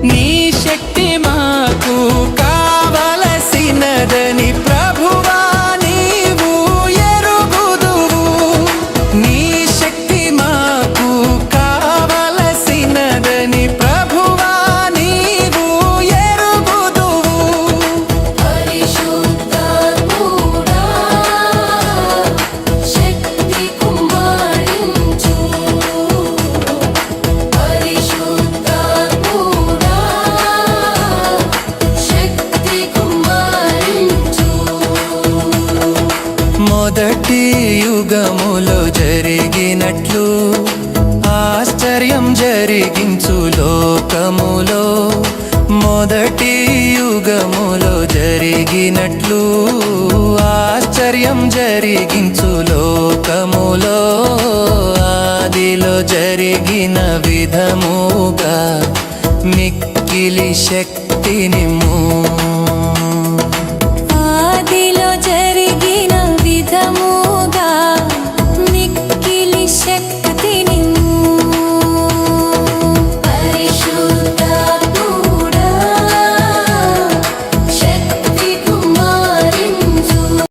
నీ శక్తి మాకు కావలసినదని ప్రభువా నీవు ఎరుగుదువు. నీ శక్తి మాకు కావలసినదని ప్రభువా నీవు ఎరుగుదువు. పరిశుద్ధాత్ముడా శక్తి కుమ్మరించు. పరిశుద్ధాత్ముడా శక్తి కుమ్మరించు. మొదటి యుగములో జరిగినట్లు ఆశ్చర్యం జరిగించు లోకములో. మొదటి యుగములో జరిగినట్లు ఆశ్చర్యం జరిగించు లోకములో. ఆదిలో జరిగిన విధముగా మిక్కిలి శక్తినిమ్ము.